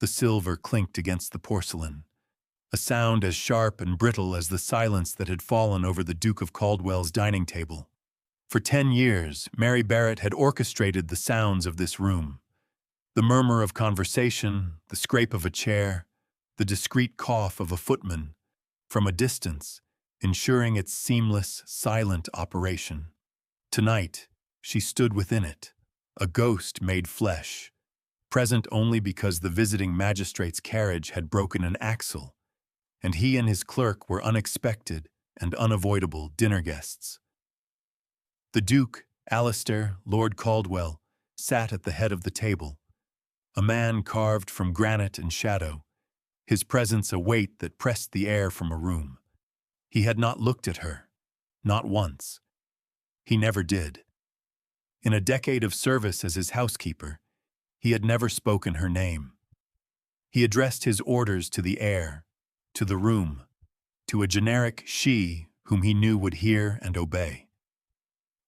The silver clinked against the porcelain, a sound as sharp and brittle as the silence that had fallen over the Duke of Caldwell's dining table. For 10 years, Mary Barrett had orchestrated the sounds of this room. The murmur of conversation, the scrape of a chair, the discreet cough of a footman, from a distance, ensuring its seamless, silent operation. Tonight, she stood within it, a ghost made flesh, present only because the visiting magistrate's carriage had broken an axle, and he and his clerk were unexpected and unavoidable dinner guests. The Duke, Alistair, Lord Caldwell, sat at the head of the table, a man carved from granite and shadow, his presence a weight that pressed the air from a room. He had not looked at her, not once. He never did. In a decade of service as his housekeeper, he had never spoken her name. He addressed his orders to the air, to the room, to a generic she whom he knew would hear and obey.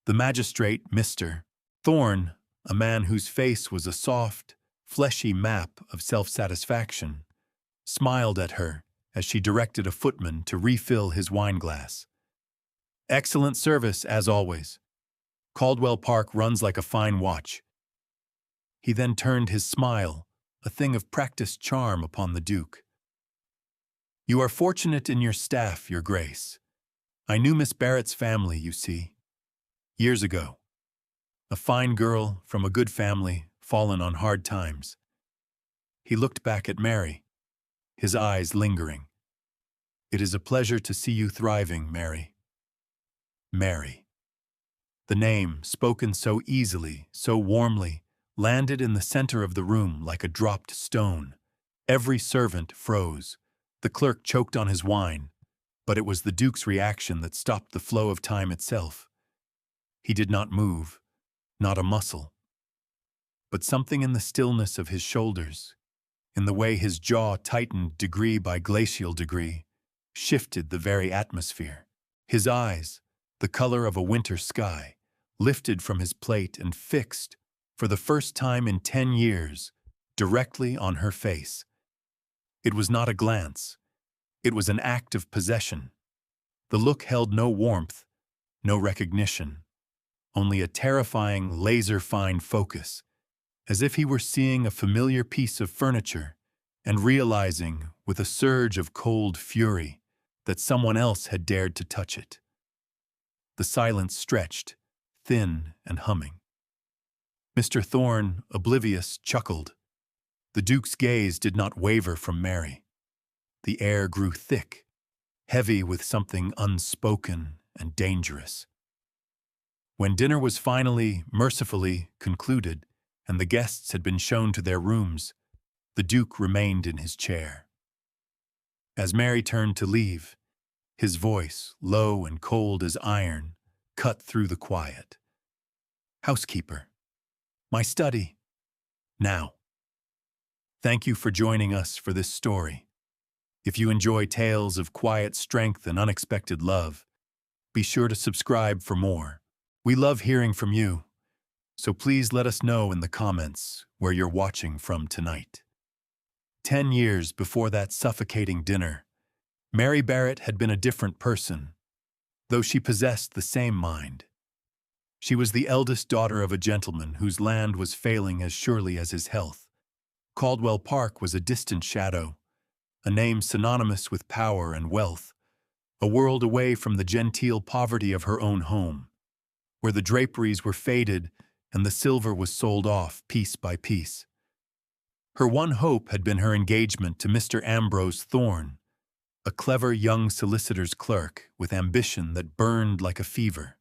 The magistrate, Mr. Thorne, a man whose face was a soft, fleshy map of self-satisfaction, smiled at her as she directed a footman to refill his wineglass. "Excellent service, as always. Caldwell Park runs like a fine watch." He then turned his smile, a thing of practiced charm, upon the Duke. "You are fortunate in your staff, Your Grace. I knew Miss Barrett's family, you see, years ago. A fine girl from a good family, fallen on hard times." He looked back at Mary, his eyes lingering. "It is a pleasure to see you thriving, Mary." Mary. The name, spoken so easily, so warmly, landed in the center of the room like a dropped stone. Every servant froze. The clerk choked on his wine, but it was the Duke's reaction that stopped the flow of time itself. He did not move, not a muscle. But something in the stillness of his shoulders, in the way his jaw tightened degree by glacial degree, shifted the very atmosphere. His eyes, the color of a winter sky, lifted from his plate and fixed, for the first time in 10 years, directly on her face. It was not a glance. It was an act of possession. The look held no warmth, no recognition, only a terrifying, laser-fine focus, as if he were seeing a familiar piece of furniture and realizing, with a surge of cold fury, that someone else had dared to touch it. The silence stretched, thin and humming. Mr. Thorne, oblivious, chuckled. The Duke's gaze did not waver from Mary. The air grew thick, heavy with something unspoken and dangerous. When dinner was finally, mercifully, concluded, and the guests had been shown to their rooms, the Duke remained in his chair. As Mary turned to leave, his voice, low and cold as iron, cut through the quiet. "Housekeeper, my study, now." Thank you for joining us for this story. If you enjoy tales of quiet strength and unexpected love, be sure to subscribe for more. We love hearing from you, so please let us know in the comments where you're watching from tonight. 10 years before that suffocating dinner, Mary Barrett had been a different person, though she possessed the same mind. She was the eldest daughter of a gentleman whose land was failing as surely as his health. Caldwell Park was a distant shadow, a name synonymous with power and wealth, a world away from the genteel poverty of her own home, where the draperies were faded and the silver was sold off piece by piece. Her one hope had been her engagement to Mr. Ambrose Thorne, a clever young solicitor's clerk with ambition that burned like a fever.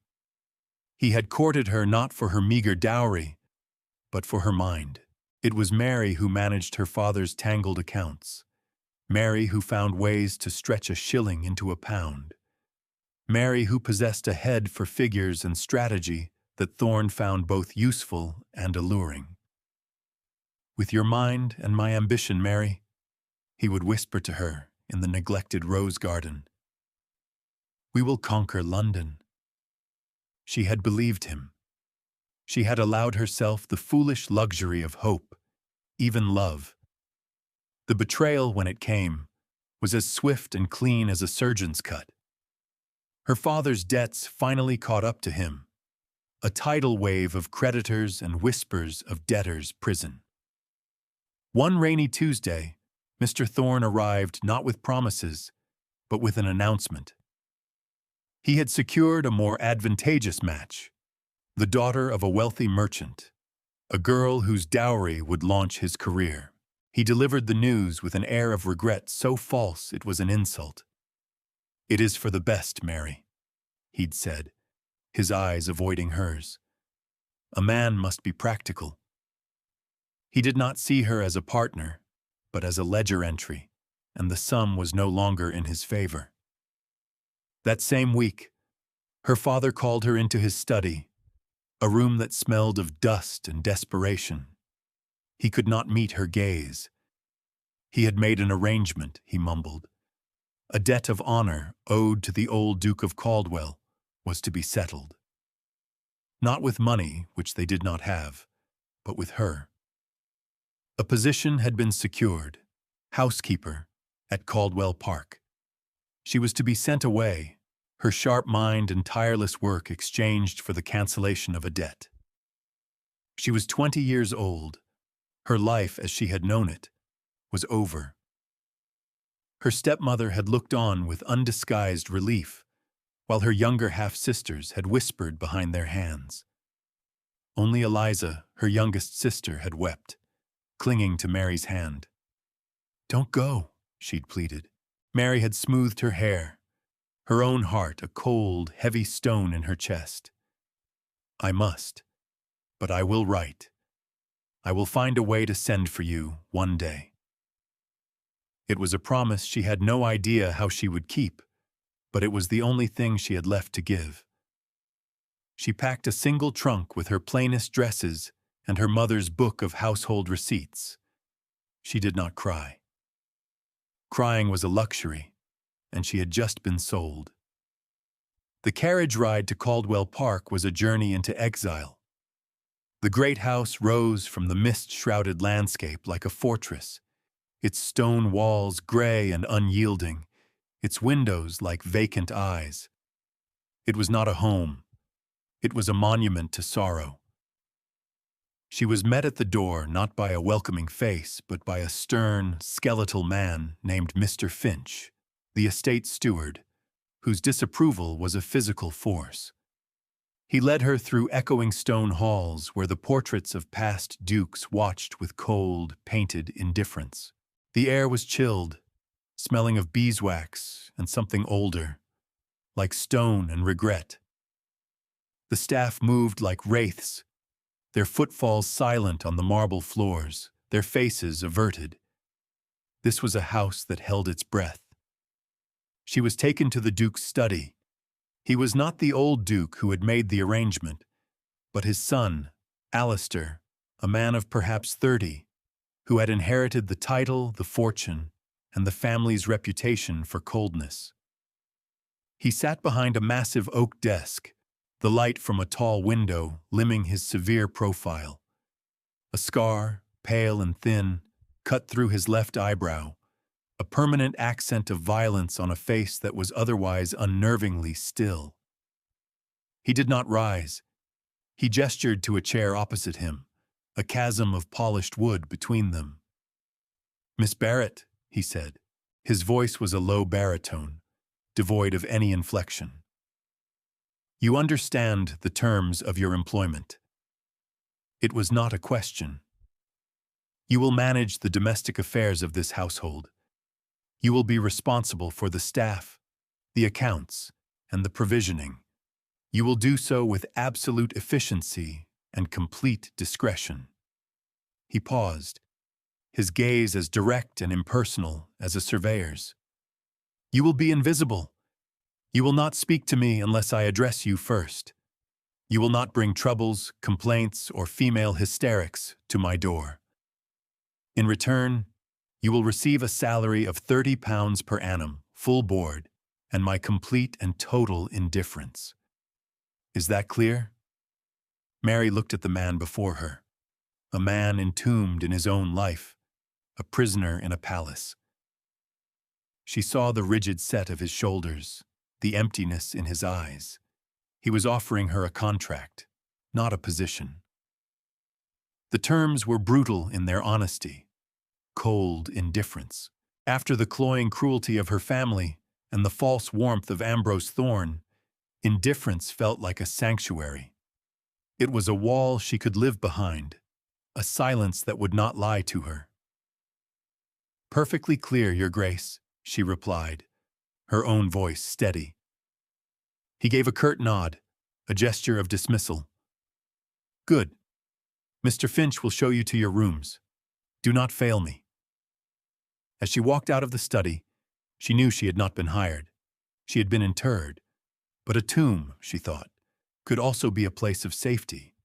He had courted her not for her meager dowry, but for her mind. It was Mary who managed her father's tangled accounts, Mary who found ways to stretch a shilling into a pound, Mary who possessed a head for figures and strategy that Thorne found both useful and alluring. "With your mind and my ambition, Mary," he would whisper to her in the neglected rose garden, "we will conquer London." She had believed him. She had allowed herself the foolish luxury of hope, even love. The betrayal, when it came, was as swift and clean as a surgeon's cut. Her father's debts finally caught up to him, a tidal wave of creditors and whispers of debtors' prison. One rainy Tuesday, Mr. Thorne arrived not with promises, but with an announcement. He had secured a more advantageous match, the daughter of a wealthy merchant, a girl whose dowry would launch his career. He delivered the news with an air of regret so false it was an insult. "It is for the best, Mary," he'd said, his eyes avoiding hers. A man must be practical. He did not see her as a partner, but as a ledger entry, and the sum was no longer in his favor. That same week, her father called her into his study, a room that smelled of dust and desperation. He could not meet her gaze. He had made an arrangement, he mumbled. A debt of honor owed to the old Duke of Caldwell was to be settled. Not with money, which they did not have, but with her. A position had been secured, housekeeper, at Caldwell Park. She was to be sent away, her sharp mind and tireless work exchanged for the cancellation of a debt. She was 20 years old. Her life, as she had known it, was over. Her stepmother had looked on with undisguised relief, while her younger half-sisters had whispered behind their hands. Only Eliza, her youngest sister, had wept, clinging to Mary's hand. "Don't go," she'd pleaded. Mary had smoothed her hair, her own heart a cold, heavy stone in her chest. "I must, but I will write. I will find a way to send for you one day." It was a promise she had no idea how she would keep, but it was the only thing she had left to give. She packed a single trunk with her plainest dresses and her mother's book of household receipts. She did not cry. Crying was a luxury, and she had just been sold. The carriage ride to Caldwell Park was a journey into exile. The great house rose from the mist-shrouded landscape like a fortress, its stone walls gray and unyielding, its windows like vacant eyes. It was not a home. It was a monument to sorrow. She was met at the door not by a welcoming face, but by a stern, skeletal man named Mr. Finch, the estate steward, whose disapproval was a physical force. He led her through echoing stone halls where the portraits of past dukes watched with cold, painted indifference. The air was chilled, smelling of beeswax and something older, like stone and regret. The staff moved like wraiths, their footfalls silent on the marble floors, their faces averted. This was a house that held its breath. She was taken to the Duke's study. He was not the old Duke who had made the arrangement, but his son, Alistair, a man of perhaps 30, who had inherited the title, the fortune, and the family's reputation for coldness. He sat behind a massive oak desk, the light from a tall window limning his severe profile. A scar, pale and thin, cut through his left eyebrow, a permanent accent of violence on a face that was otherwise unnervingly still. He did not rise. He gestured to a chair opposite him, a chasm of polished wood between them. "Miss Barrett," he said. His voice was a low baritone, devoid of any inflection. "You understand the terms of your employment." It was not a question. "You will manage the domestic affairs of this household. You will be responsible for the staff, the accounts, and the provisioning. You will do so with absolute efficiency and complete discretion." He paused, his gaze as direct and impersonal as a surveyor's. "You will be invisible. You will not speak to me unless I address you first. You will not bring troubles, complaints, or female hysterics to my door. In return, you will receive a salary of £30 per annum, full board, and my complete and total indifference. Is that clear?" Mary looked at the man before her, a man entombed in his own life, a prisoner in a palace. She saw the rigid set of his shoulders, the emptiness in his eyes. He was offering her a contract, not a position. The terms were brutal in their honesty, cold indifference. After the cloying cruelty of her family and the false warmth of Ambrose Thorne, indifference felt like a sanctuary. It was a wall she could live behind, a silence that would not lie to her. "Perfectly clear, Your Grace," she replied, her own voice steady. He gave a curt nod, a gesture of dismissal. "Good. Mr. Finch will show you to your rooms. Do not fail me." As she walked out of the study, she knew she had not been hired. She had been interred. But a tomb, she thought, could also be a place of safety.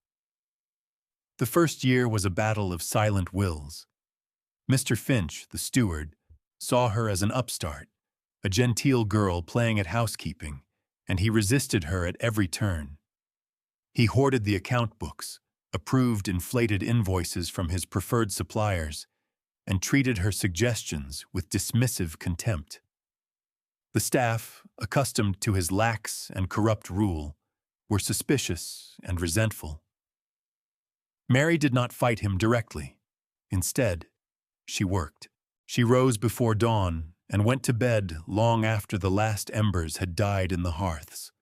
The first year was a battle of silent wills. Mr. Finch, the steward, saw her as an upstart, a genteel girl playing at housekeeping, and he resisted her at every turn. He hoarded the account books, approved inflated invoices from his preferred suppliers, and treated her suggestions with dismissive contempt. The staff, accustomed to his lax and corrupt rule, were suspicious and resentful. Mary did not fight him directly. Instead, she worked. She rose before dawn and went to bed long after the last embers had died in the hearths.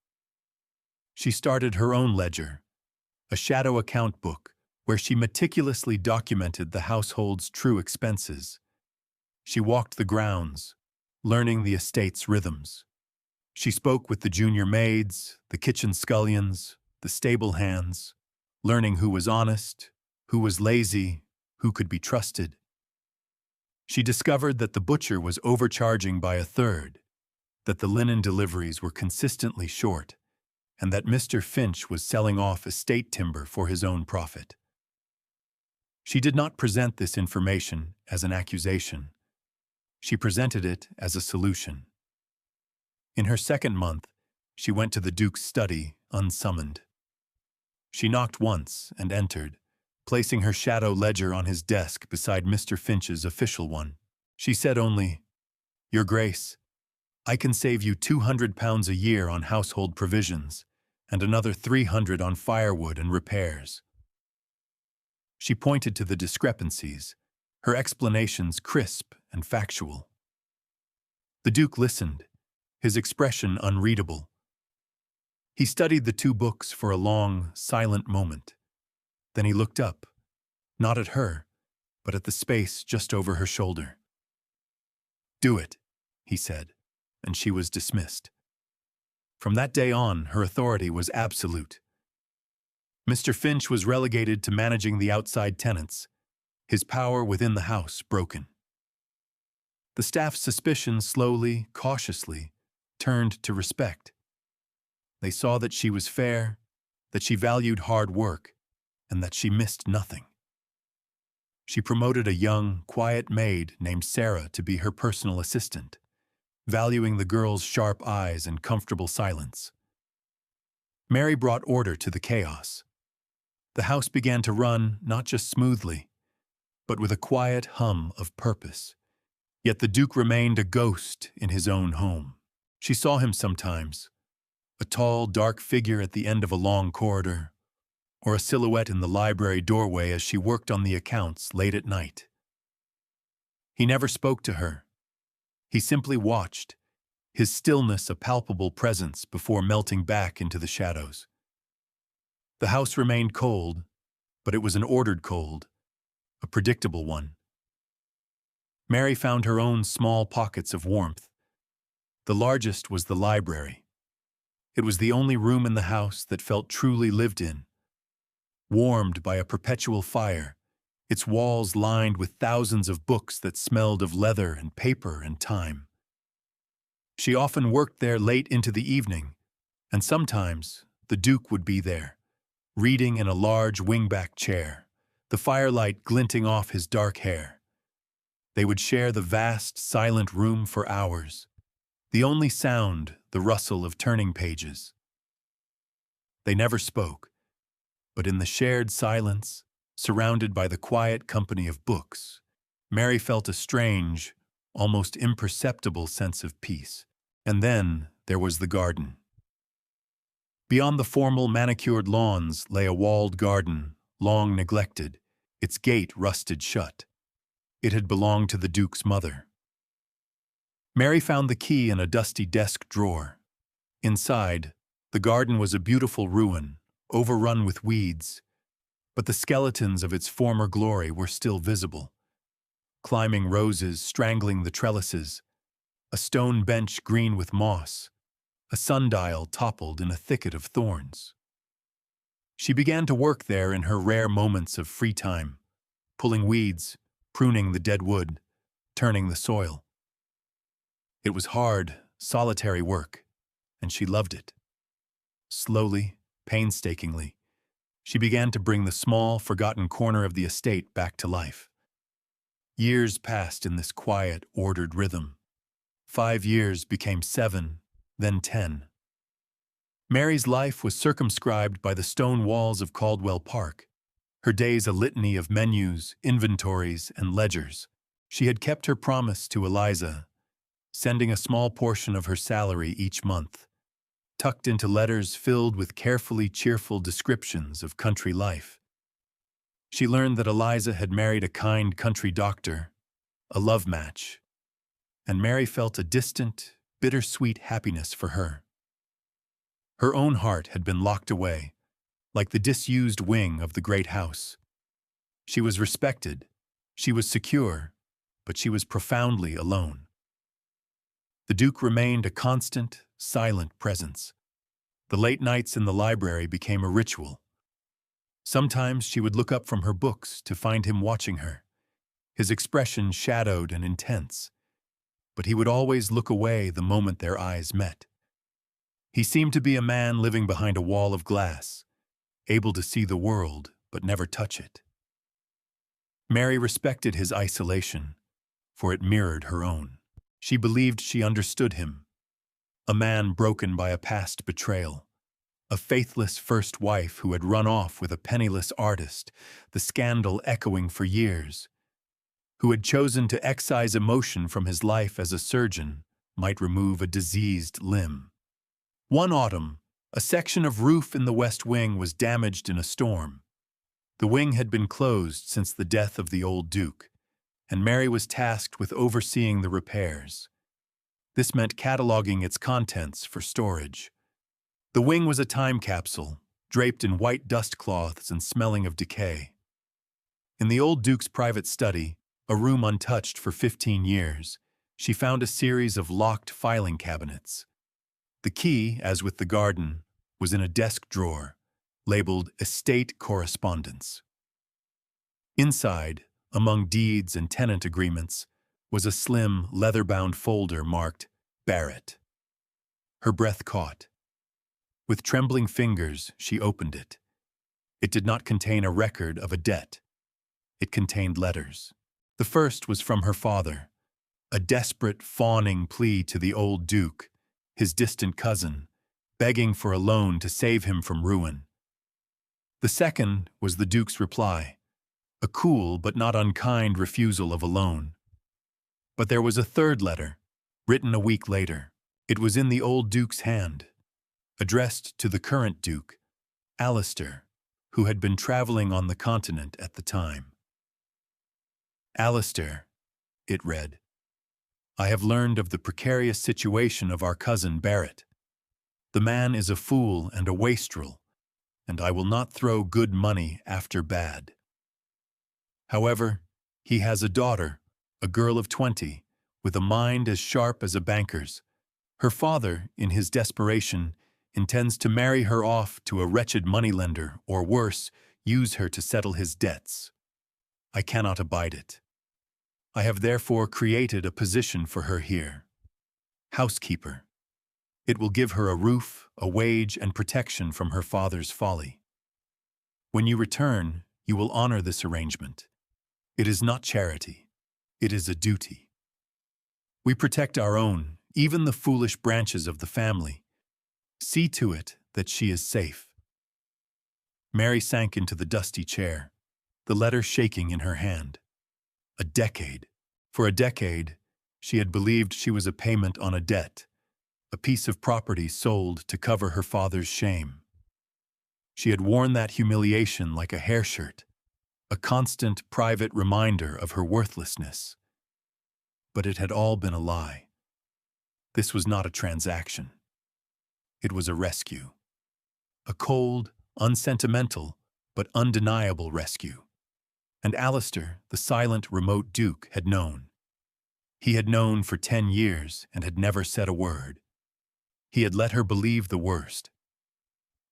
She started her own ledger, a shadow account book where she meticulously documented the household's true expenses. She walked the grounds, learning the estate's rhythms. She spoke with the junior maids, the kitchen scullions, the stable hands, learning who was honest, who was lazy, who could be trusted. She discovered that the butcher was overcharging by a third, that the linen deliveries were consistently short, and that Mr. Finch was selling off estate timber for his own profit. She did not present this information as an accusation. She presented it as a solution. In her second month, she went to the Duke's study unsummoned. She knocked once and entered, placing her shadow ledger on his desk beside Mr. Finch's official one. She said only, "Your Grace, I can save you £200 a year on household provisions, and another 300 on firewood and repairs." She pointed to the discrepancies, her explanations crisp and factual. The Duke listened, his expression unreadable. He studied the two books for a long, silent moment. Then he looked up, not at her, but at the space just over her shoulder. "Do it," he said, and she was dismissed. From that day on, her authority was absolute. Mr. Finch was relegated to managing the outside tenants, his power within the house broken. The staff's suspicion slowly, cautiously, turned to respect. They saw that she was fair, that she valued hard work, and that she missed nothing. She promoted a young, quiet maid named Sarah to be her personal assistant, valuing the girl's sharp eyes and comfortable silence. Mary brought order to the chaos. The house began to run not just smoothly, but with a quiet hum of purpose. Yet the Duke remained a ghost in his own home. She saw him sometimes, a tall, dark figure at the end of a long corridor, or a silhouette in the library doorway as she worked on the accounts late at night. He never spoke to her. He simply watched, his stillness a palpable presence before melting back into the shadows. The house remained cold, but it was an ordered cold, a predictable one. Mary found her own small pockets of warmth. The largest was the library. It was the only room in the house that felt truly lived in, warmed by a perpetual fire, its walls lined with thousands of books that smelled of leather and paper and time. She often worked there late into the evening, and sometimes the Duke would be there, reading in a large wingback chair, the firelight glinting off his dark hair. They would share the vast, silent room for hours, the only sound the rustle of turning pages. They never spoke, but in the shared silence, surrounded by the quiet company of books, Mary felt a strange, almost imperceptible sense of peace. And then there was the garden. Beyond the formal manicured lawns lay a walled garden, long neglected, its gate rusted shut. It had belonged to the Duke's mother. Mary found the key in a dusty desk drawer. Inside, the garden was a beautiful ruin, overrun with weeds, but the skeletons of its former glory were still visible. Climbing roses strangling the trellises, a stone bench green with moss, a sundial toppled in a thicket of thorns. She began to work there in her rare moments of free time, pulling weeds, pruning the dead wood, turning the soil. It was hard, solitary work, and she loved it. Slowly, painstakingly, she began to bring the small, forgotten corner of the estate back to life. Years passed in this quiet, ordered rhythm. 5 years became 7, then 10. Mary's life was circumscribed by the stone walls of Caldwell Park, her days a litany of menus, inventories, and ledgers. She had kept her promise to Eliza, sending a small portion of her salary each month, tucked into letters filled with carefully cheerful descriptions of country life. She learned that Eliza had married a kind country doctor, a love match, and Mary felt a distant, bittersweet happiness for her. Her own heart had been locked away, like the disused wing of the great house. She was respected, she was secure, but she was profoundly alone. The Duke remained a constant, silent presence. The late nights in the library became a ritual. Sometimes she would look up from her books to find him watching her, his expression shadowed and intense, but he would always look away the moment their eyes met. He seemed to be a man living behind a wall of glass, able to see the world but never touch it. Mary respected his isolation, for it mirrored her own. She believed she understood him, a man broken by a past betrayal, a faithless first wife who had run off with a penniless artist, the scandal echoing for years, who had chosen to excise emotion from his life as a surgeon might remove a diseased limb. One autumn, a section of roof in the West Wing was damaged in a storm. The wing had been closed since the death of the old Duke, and Mary was tasked with overseeing the repairs. This meant cataloging its contents for storage. The wing was a time capsule, draped in white dust cloths and smelling of decay. In the old Duke's private study, a room untouched for 15 years, she found a series of locked filing cabinets. The key, as with the garden, was in a desk drawer, labeled Estate Correspondence. Inside, among deeds and tenant agreements, was a slim, leather-bound folder marked Barrett. Her breath caught. With trembling fingers, she opened it. It did not contain a record of a debt. It contained letters. The first was from her father, a desperate, fawning plea to the old Duke, his distant cousin, begging for a loan to save him from ruin. The second was the Duke's reply, a cool but not unkind refusal of a loan. But there was a third letter, written a week later. It was in the old Duke's hand, addressed to the current Duke, Alistair, who had been traveling on the continent at the time. Alistair, it read, I have learned of the precarious situation of our cousin Barrett. The man is a fool and a wastrel, and I will not throw good money after bad. However, he has a daughter, a girl of 20, with a mind as sharp as a banker's. Her father, in his desperation, intends to marry her off to a wretched moneylender, or worse, use her to settle his debts. I cannot abide it. I have therefore created a position for her here. Housekeeper. It will give her a roof, a wage, and protection from her father's folly. When you return, you will honor this arrangement. It is not charity. It is a duty. We protect our own, even the foolish branches of the family. See to it that she is safe. Mary sank into the dusty chair, the letter shaking in her hand. A decade. For a decade, she had believed she was a payment on a debt, a piece of property sold to cover her father's shame. She had worn that humiliation like a hair shirt, a constant private reminder of her worthlessness. But it had all been a lie. This was not a transaction. It was a rescue. A cold, unsentimental, but undeniable rescue. And Alistair, the silent, remote Duke, had known. He had known for 10 years and had never said a word. He had let her believe the worst.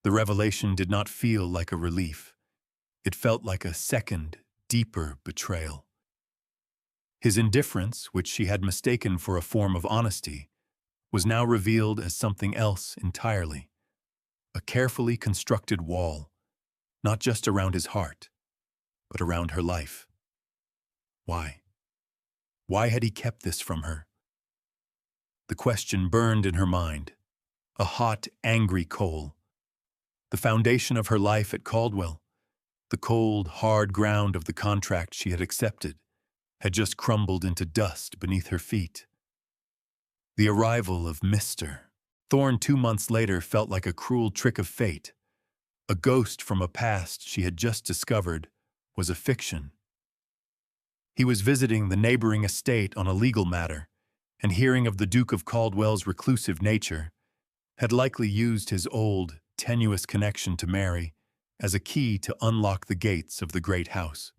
The revelation did not feel like a relief. It felt like a second, deeper betrayal. His indifference, which she had mistaken for a form of honesty, was now revealed as something else entirely. A carefully constructed wall, not just around his heart, but around her life. Why? Why had he kept this from her? The question burned in her mind, a hot, angry coal. The foundation of her life at Caldwell, the cold, hard ground of the contract she had accepted, had just crumbled into dust beneath her feet. The arrival of Mr. Thorne 2 months later felt like a cruel trick of fate. A ghost from a past she had just discovered was a fiction. He was visiting the neighboring estate on a legal matter, and hearing of the Duke of Caldwell's reclusive nature, had likely used his old, tenuous connection to Mary as a key to unlock the gates of the great house.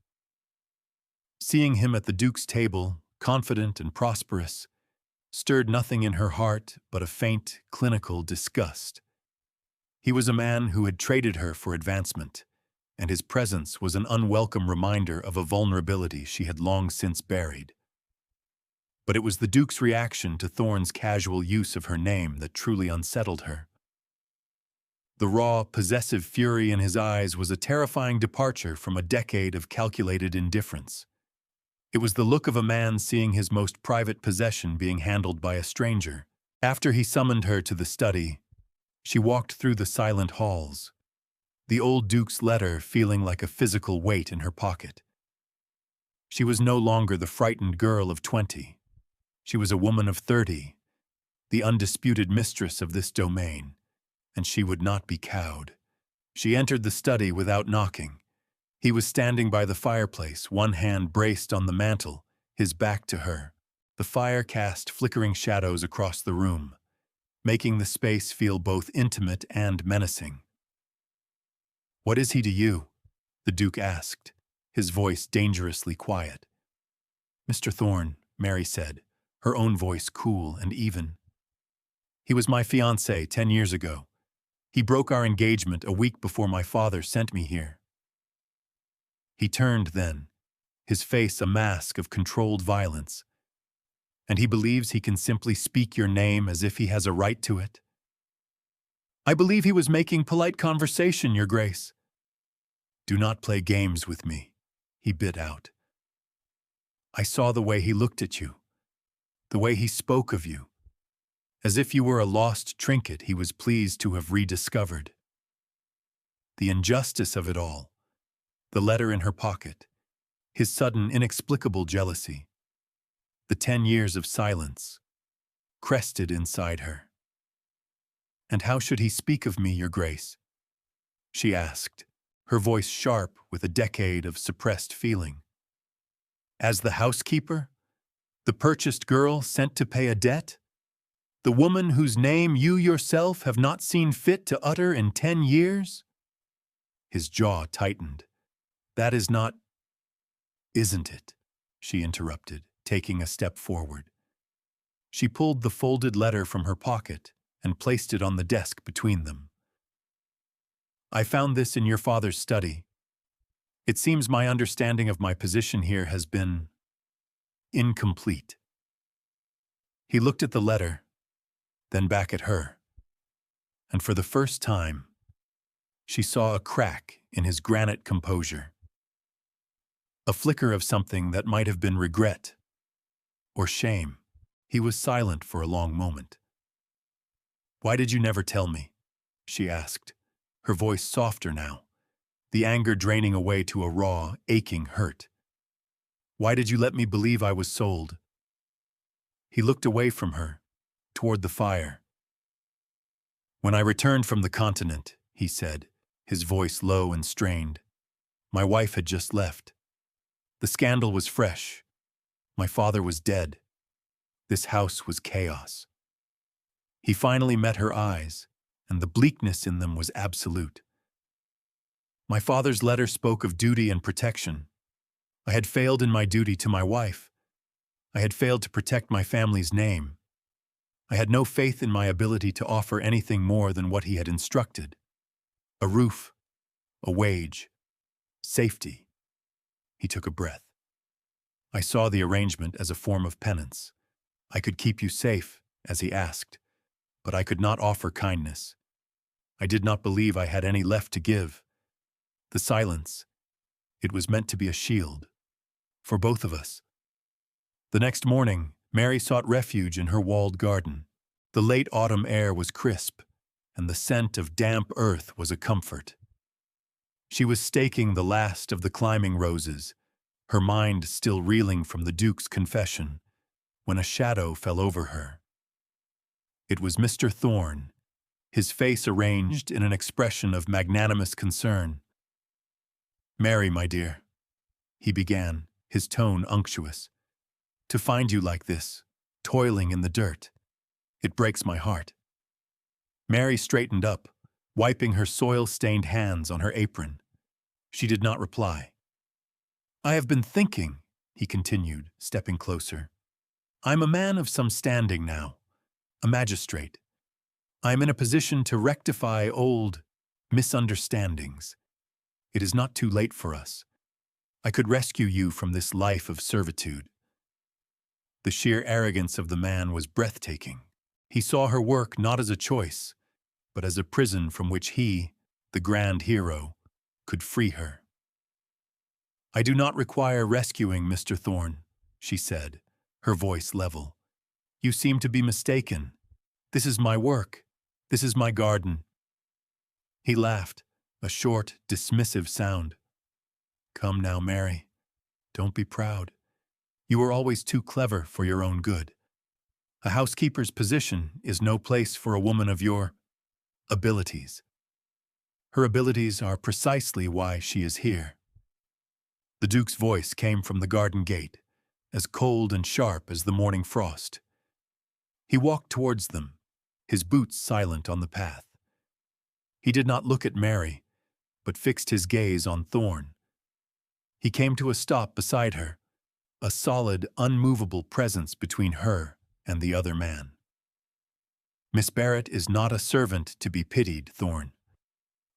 Seeing him at the Duke's table, confident and prosperous, stirred nothing in her heart but a faint, clinical disgust. He was a man who had traded her for advancement, and his presence was an unwelcome reminder of a vulnerability she had long since buried. But it was the Duke's reaction to Thorne's casual use of her name that truly unsettled her. The raw, possessive fury in his eyes was a terrifying departure from a decade of calculated indifference. It was the look of a man seeing his most private possession being handled by a stranger. After he summoned her to the study, she walked through the silent halls, the old Duke's letter feeling like a physical weight in her pocket. She was no longer the frightened girl of 20. She was a woman of 30, the undisputed mistress of this domain, and she would not be cowed. She entered the study without knocking. He was standing by the fireplace, one hand braced on the mantel, his back to her. The fire cast flickering shadows across the room, making the space feel both intimate and menacing. "What is he to you?" the Duke asked, his voice dangerously quiet. "Mr. Thorne," Mary said, her own voice cool and even. "He was my fiancé 10 years ago. He broke our engagement a week before my father sent me here." He turned then, his face a mask of controlled violence. "And he believes he can simply speak your name as if he has a right to it?" "I believe he was making polite conversation, Your Grace." "Do not play games with me," he bit out. "I saw the way he looked at you, the way he spoke of you, as if you were a lost trinket he was pleased to have rediscovered. The injustice of it all, the letter in her pocket, his sudden inexplicable jealousy, the 10 years of silence, crested inside her. "And how should he speak of me, Your Grace?" she asked, her voice sharp with a decade of suppressed feeling. "As the housekeeper? The purchased girl sent to pay a debt? The woman whose name you yourself have not seen fit to utter in 10 years? His jaw tightened. "That is not—" "Isn't it?" she interrupted, taking a step forward. She pulled the folded letter from her pocket and placed it on the desk between them. "I found this in your father's study. It seems my understanding of my position here has been incomplete." He looked at the letter, then back at her, and for the first time, she saw a crack in his granite composure. A flicker of something that might have been regret or shame. He was silent for a long moment. "Why did you never tell me?" she asked, her voice softer now, the anger draining away to a raw, aching hurt. Why did you let me believe I was sold?" He looked away from her, toward the fire. "When I returned from the continent," he said, his voice low and strained, "my wife had just left. The scandal was fresh. My father was dead. This house was chaos." He finally met her eyes, and the bleakness in them was absolute. "My father's letter spoke of duty and protection. I had failed in my duty to my wife. I had failed to protect my family's name. I had no faith in my ability to offer anything more than what he had instructed. A roof, a wage, safety." He took a breath. "I saw the arrangement as a form of penance. I could keep you safe, as he asked, but I could not offer kindness. I did not believe I had any left to give. The silence, it was meant to be a shield. For both of us." The next morning, Mary sought refuge in her walled garden. The late autumn air was crisp, and the scent of damp earth was a comfort. She was staking the last of the climbing roses, her mind still reeling from the Duke's confession, when a shadow fell over her. It was Mr. Thorne, his face arranged in an expression of magnanimous concern. "Mary, my dear," he began, his tone unctuous, "to find you like this, toiling in the dirt, it breaks my heart." Mary straightened up, wiping her soil-stained hands on her apron. She did not reply. "I have been thinking," he continued, stepping closer. "I'm a man of some standing now, a magistrate. I am in a position to rectify old misunderstandings. It is not too late for us. I could rescue you from this life of servitude." The sheer arrogance of the man was breathtaking. He saw her work not as a choice, but as a prison from which he, the grand hero, could free her. "I do not require rescuing, Mr. Thorne," she said, her voice level. "You seem to be mistaken. This is my work. This is my garden." He laughed, a short, dismissive sound. "Come now, Mary. Don't be proud. You are always too clever for your own good. A housekeeper's position is no place for a woman of your abilities. Her abilities are precisely why she is here." The Duke's voice came from the garden gate, as cold and sharp as the morning frost. He walked towards them, his boots silent on the path. He did not look at Mary, but fixed his gaze on Thorne. He came to a stop beside her, a solid, unmovable presence between her and the other man. "Miss Barrett is not a servant to be pitied, Thorne.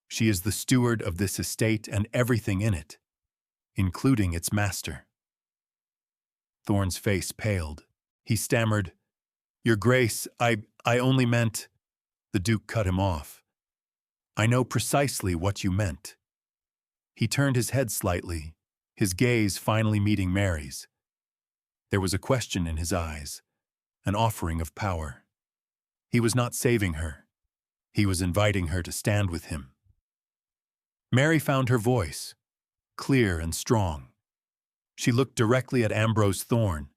She is the steward of this estate and everything in it, including its master." Thorne's face paled. He stammered, "Your Grace, I only meant—" The Duke cut him off. "I know precisely what you meant." He turned his head slightly, his gaze finally meeting Mary's. There was a question in his eyes, an offering of power. He was not saving her. He was inviting her to stand with him. Mary found her voice, clear and strong. She looked directly at Ambrose Thorne,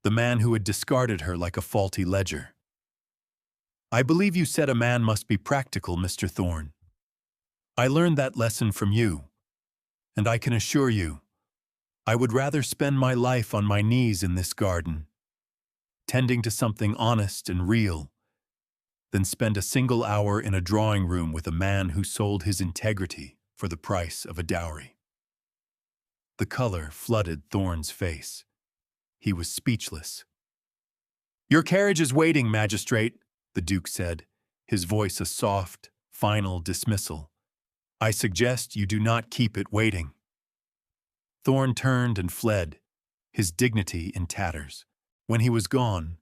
the man who had discarded her like a faulty ledger. "I believe you said a man must be practical, Mr. Thorne. I learned that lesson from you, and I can assure you, I would rather spend my life on my knees in this garden, tending to something honest and real, than spend a single hour in a drawing room with a man who sold his integrity for the price of a dowry." The color flooded Thorne's face. He was speechless. "Your carriage is waiting, magistrate," the Duke said, his voice a soft, final dismissal. "I suggest you do not keep it waiting." Thorne turned and fled, his dignity in tatters. When he was gone,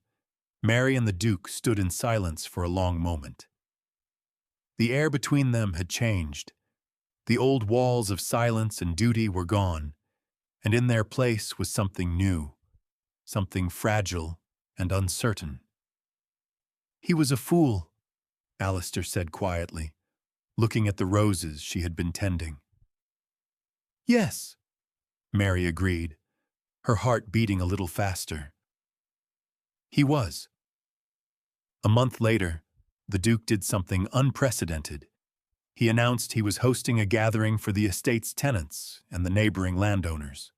Mary and the Duke stood in silence for a long moment. The air between them had changed. The old walls of silence and duty were gone, and in their place was something new, something fragile and uncertain. "He was a fool," Alistair said quietly, looking at the roses she had been tending. "Yes," Mary agreed, her heart beating a little faster. He was. A month later, the Duke did something unprecedented. He announced he was hosting a gathering for the estate's tenants and the neighboring landowners.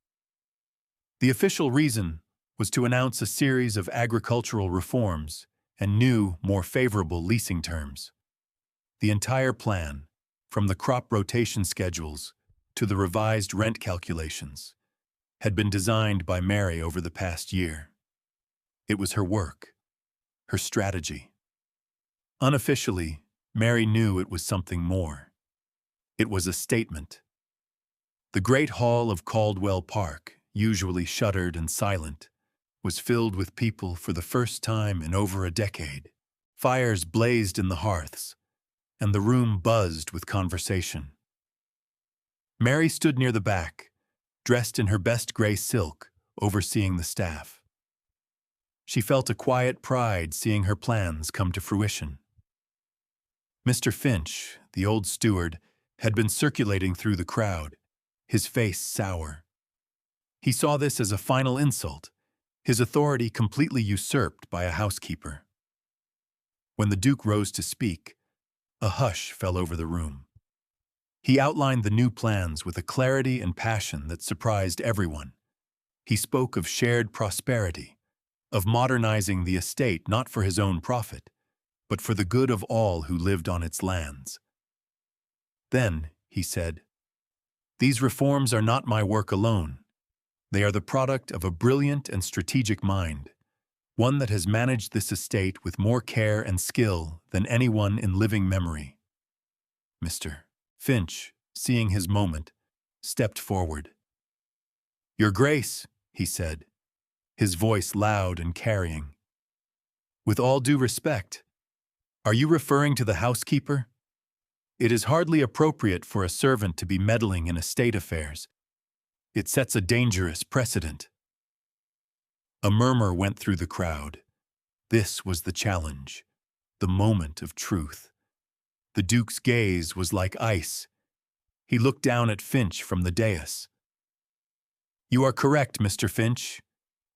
The official reason was to announce a series of agricultural reforms and new, more favorable leasing terms. The entire plan, from the crop rotation schedules to the revised rent calculations, had been designed by Mary over the past year. It was her work, her strategy. Unofficially, Mary knew it was something more. It was a statement. The great hall of Caldwell Park, usually shuttered and silent, was filled with people for the first time in over a decade. Fires blazed in the hearths, and the room buzzed with conversation. Mary stood near the back, dressed in her best gray silk, overseeing the staff. She felt a quiet pride seeing her plans come to fruition. Mr. Finch, the old steward, had been circulating through the crowd, his face sour. He saw this as a final insult, his authority completely usurped by a housekeeper. When the Duke rose to speak, a hush fell over the room. He outlined the new plans with a clarity and passion that surprised everyone. He spoke of shared prosperity, of modernizing the estate not for his own profit, but for the good of all who lived on its lands. Then, he said, "These reforms are not my work alone. They are the product of a brilliant and strategic mind, one that has managed this estate with more care and skill than anyone in living memory." Mr. Finch, seeing his moment, stepped forward. "Your Grace," he said, his voice loud and carrying. "With all due respect, are you referring to the housekeeper? It is hardly appropriate for a servant to be meddling in estate affairs. It sets a dangerous precedent." A murmur went through the crowd. This was the challenge, the moment of truth. The Duke's gaze was like ice. He looked down at Finch from the dais. "You are correct, Mr. Finch.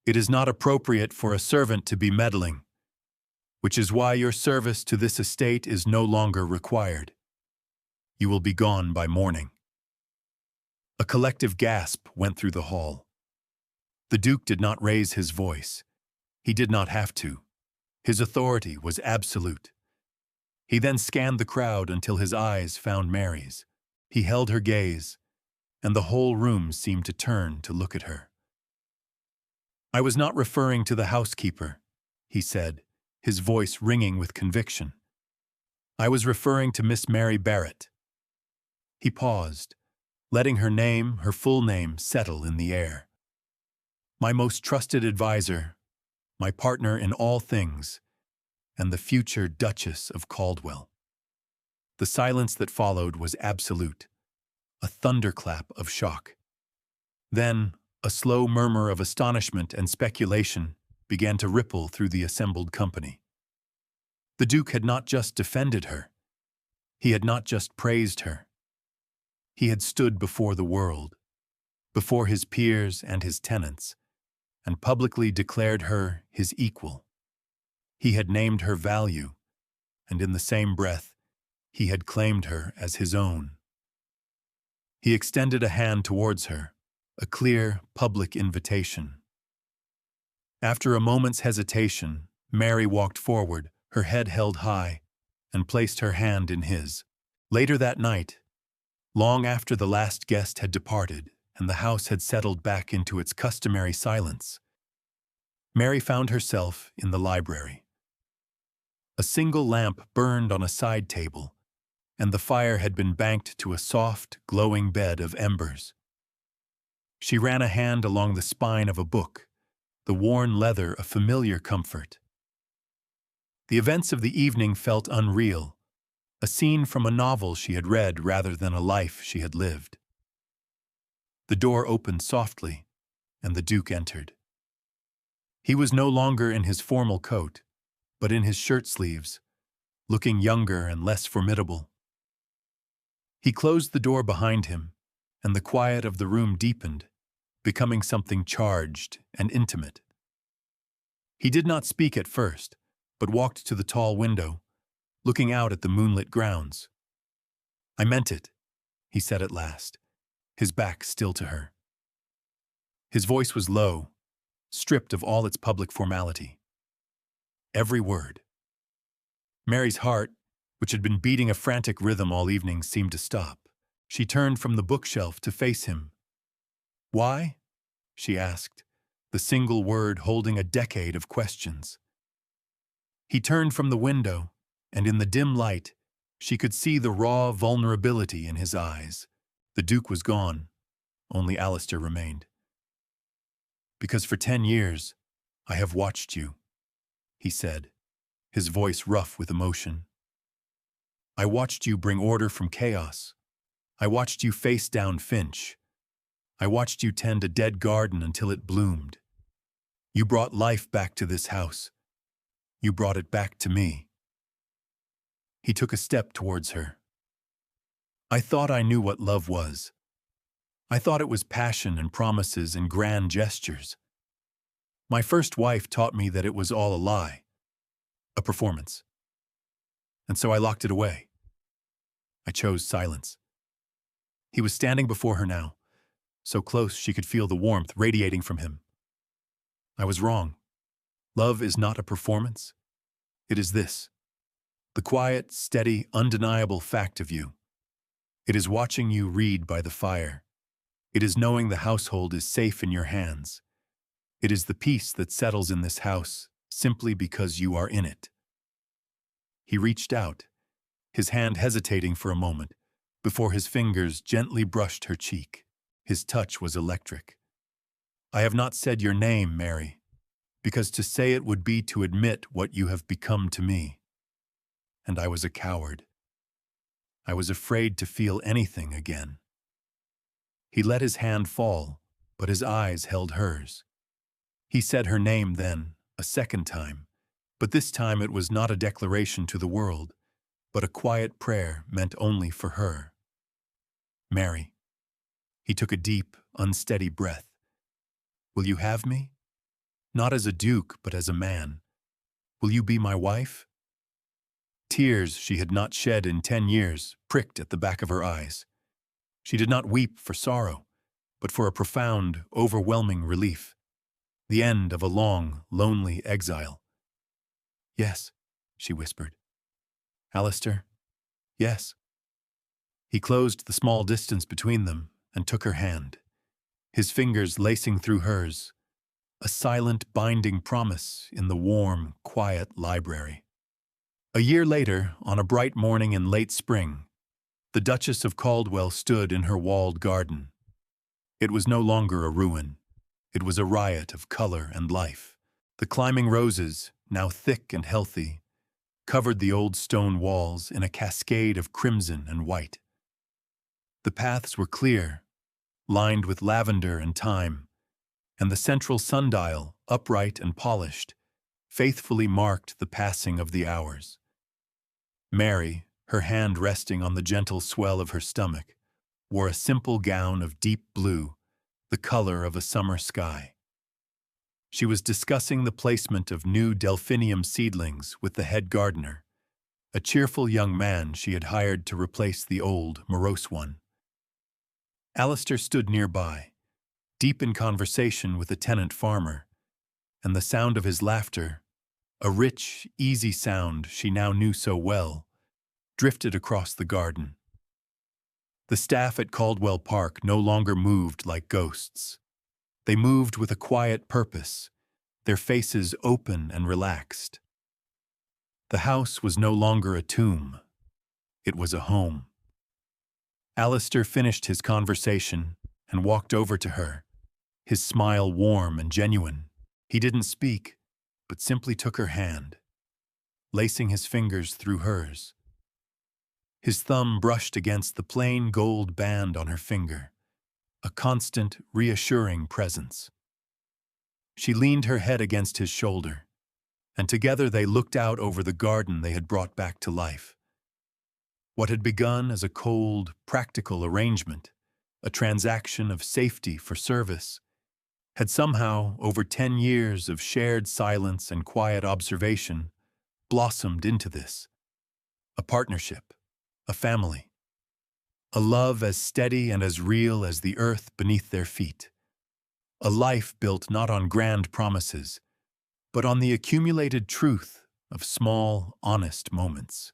It is not appropriate for a servant to be meddling, which is why your service to this estate is no longer required. You will be gone by morning." A collective gasp went through the hall. The Duke did not raise his voice. He did not have to. His authority was absolute. He then scanned the crowd until his eyes found Mary's. He held her gaze, and the whole room seemed to turn to look at her. "I was not referring to the housekeeper," he said, his voice ringing with conviction. "I was referring to Miss Mary Barrett." He paused, letting her full name, settle in the air. "My most trusted advisor, my partner in all things, and the future Duchess of Caldwell." The silence that followed was absolute, a thunderclap of shock. Then, a slow murmur of astonishment and speculation began to ripple through the assembled company. The Duke had not just defended her. He had not just praised her. He had stood before the world, before his peers and his tenants, and publicly declared her his equal. He had named her value, and in the same breath, he had claimed her as his own. He extended a hand towards her, a clear, public invitation. After a moment's hesitation, Mary walked forward, her head held high, and placed her hand in his. Later that night, long after the last guest had departed and the house had settled back into its customary silence, Mary found herself in the library. A single lamp burned on a side table, and the fire had been banked to a soft, glowing bed of embers. She ran a hand along the spine of a book, the worn leather a familiar comfort. The events of the evening felt unreal, a scene from a novel she had read rather than a life she had lived. The door opened softly, and the Duke entered. He was no longer in his formal coat, but in his shirt sleeves, looking younger and less formidable. He closed the door behind him, and the quiet of the room deepened, becoming something charged and intimate. He did not speak at first, but walked to the tall window, looking out at the moonlit grounds. "I meant it," he said at last, his back still to her. His voice was low, stripped of all its public formality. Every word. Mary's heart, which had been beating a frantic rhythm all evening, seemed to stop. She turned from the bookshelf to face him. "Why?" she asked, the single word holding a decade of questions. He turned from the window, and in the dim light, she could see the raw vulnerability in his eyes. The Duke was gone. Only Alistair remained. "Because for 10 years, I have watched you," he said, his voice rough with emotion. "I watched you bring order from chaos. I watched you face down Finch. I watched you tend a dead garden until it bloomed. You brought life back to this house. You brought it back to me." He took a step towards her. "I thought I knew what love was. I thought it was passion and promises and grand gestures. My first wife taught me that it was all a lie, a performance. And so I locked it away. I chose silence." He was standing before her now, so close she could feel the warmth radiating from him. "I was wrong. Love is not a performance. It is this. The quiet, steady, undeniable fact of you. It is watching you read by the fire. It is knowing the household is safe in your hands. It is the peace that settles in this house simply because you are in it." He reached out, his hand hesitating for a moment, before his fingers gently brushed her cheek. His touch was electric. "I have not said your name, Mary, because to say it would be to admit what you have become to me. And I was a coward. I was afraid to feel anything again." He let his hand fall, but his eyes held hers. He said her name then, a second time, but this time it was not a declaration to the world, but a quiet prayer meant only for her. "Mary." He took a deep, unsteady breath. "Will you have me? Not as a duke, but as a man. Will you be my wife?" Tears she had not shed in 10 years pricked at the back of her eyes. She did not weep for sorrow, but for a profound, overwhelming relief. The end of a long, lonely exile. "Yes," she whispered. "Alistair, yes." He closed the small distance between them and took her hand, his fingers lacing through hers, a silent, binding promise in the warm, quiet library. A year later, on a bright morning in late spring, the Duchess of Caldwell stood in her walled garden. It was no longer a ruin. It was a riot of color and life. The climbing roses, now thick and healthy, covered the old stone walls in a cascade of crimson and white. The paths were clear, lined with lavender and thyme, and the central sundial, upright and polished, faithfully marked the passing of the hours. Mary, her hand resting on the gentle swell of her stomach, wore a simple gown of deep blue, the color of a summer sky. She was discussing the placement of new delphinium seedlings with the head gardener, a cheerful young man she had hired to replace the old, morose one. Alistair stood nearby, deep in conversation with a tenant farmer, and the sound of his laughter, a rich, easy sound she now knew so well, drifted across the garden. The staff at Caldwell Park no longer moved like ghosts. They moved with a quiet purpose, their faces open and relaxed. The house was no longer a tomb. It was a home. Alistair finished his conversation and walked over to her, his smile warm and genuine. He didn't speak, but simply took her hand, lacing his fingers through hers. His thumb brushed against the plain gold band on her finger, a constant, reassuring presence. She leaned her head against his shoulder, and together they looked out over the garden they had brought back to life. What had begun as a cold, practical arrangement, a transaction of safety for service, had somehow, over 10 years of shared silence and quiet observation, blossomed into this: a partnership, a family, a love as steady and as real as the earth beneath their feet, a life built not on grand promises, but on the accumulated truth of small, honest moments.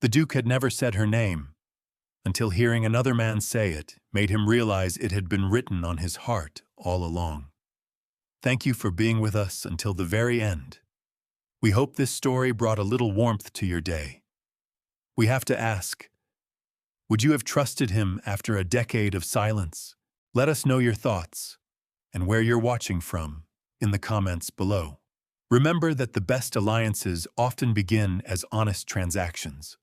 The Duke had never said her name, until hearing another man say it made him realize it had been written on his heart all along. Thank you for being with us until the very end. We hope this story brought a little warmth to your day. We have to ask, would you have trusted him after a decade of silence? Let us know your thoughts and where you're watching from in the comments below. Remember that the best alliances often begin as honest transactions.